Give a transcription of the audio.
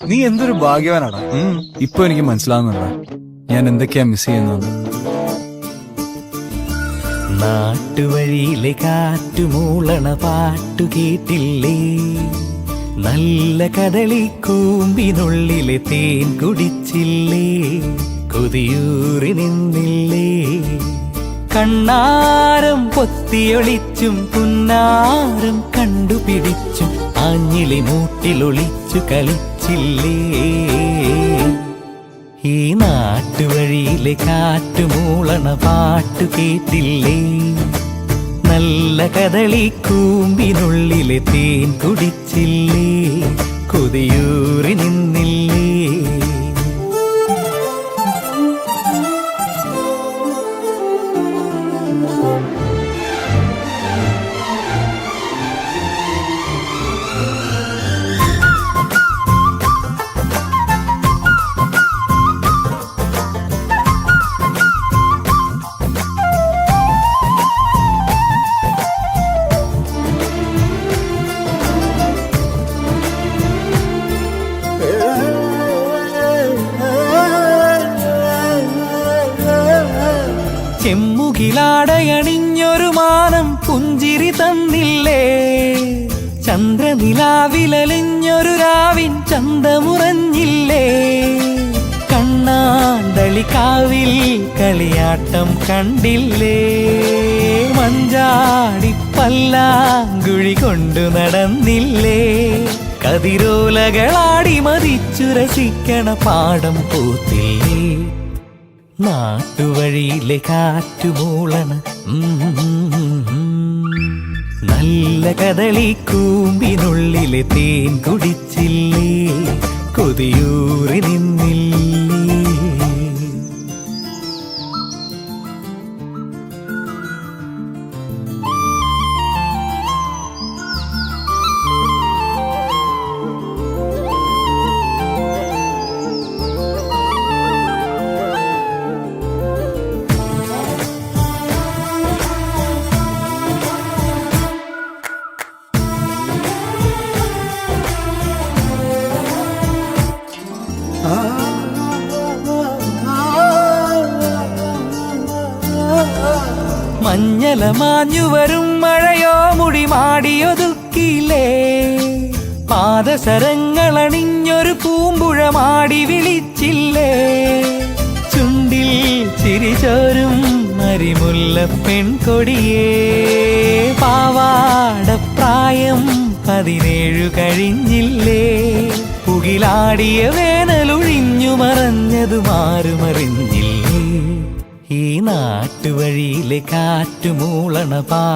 നീ എന്തൊരു ഭാഗ്യവാനാടാ. ഇപ്പൊ എനിക്ക് മനസ്സിലാവുന്നുണ്ടാ ഞാൻ എന്തൊക്കെയാ മിസ് ചെയ്യുന്നത്. നാട്ടുവഴിയിലെ കാറ്റുമൂളണ പാട്ടു കേട്ടില്ലേ, നല്ല കദളിക്കൂമ്പിനുള്ളിലെ തേൻ കുടിച്ചില്ലേ, കൊതിയൂറി നിന്നില്ലേ, കണ്ണാരം പൊത്തിയൊളിച്ചും പുന്നാരം കണ്ടുപിടിച്ചും ആഞ്ഞിലി മൂട്ടിലൊളിച്ചു കളിച്ചില്ലേ. ഈ നാട്ടുവഴിയിലെ കാറ്റുമൂളണ പാട്ടു കേട്ടില്ലേ, നല്ല കദളിക്കൂമ്പിനുള്ളിലെ തേൻ കുടിച്ചില്ലേ, കൊതിയൂറി നിന്നില്ലേ. ചെമ്മുകിലാടയണിഞ്ഞൊരു മാനം പുഞ്ചിരി തന്നില്ലേ, ചന്ദ്രനിലാവിലലിഞ്ഞൊരു രാവിൻ ചന്തമുറഞ്ഞില്ലേ, കണ്ണാന്തളിക്കാവിൽ കളിയാട്ടം കണ്ടില്ലേ, മഞ്ചാടിപ്പല്ലാങ്കുഴി കൊണ്ടു നടന്നില്ലേ, കതിരോലകളാടി മതിച്ചു രസിക്കണ പാടം പൂത്തില്ലേ. നാട്ടുവഴിയിലെ കാറ്റുമൂളണ നല്ല കദളിക്കൂമ്പിനുള്ളിലെ തേൻ കുടിച്ചില്ലേ, കൊതിയൂറി നിന്നില്ലേ. മഞ്ഞല മാഞ്ഞു വരും മഴയോ മുടി മാടിയൊതുക്കില്ലേ, പാദസരങ്ങളണിഞ്ഞൊരു പൂമ്പുഴ മാടി വിളിച്ചില്ലേ, ചുണ്ടിൽ ചിരിചോരും മരിമുല്ല പെൺകൊടിയേ, പാവാടപ്രായം 17 കഴിഞ്ഞില്ലേ, പുകിലാടിയ വേനലൊഴിഞ്ഞു മറഞ്ഞതുമാരുമറിഞ്ഞില്ലേ. ഈ നാട്ടുവഴിയിലെ കാറ്റുമൂളണ പാട്ട്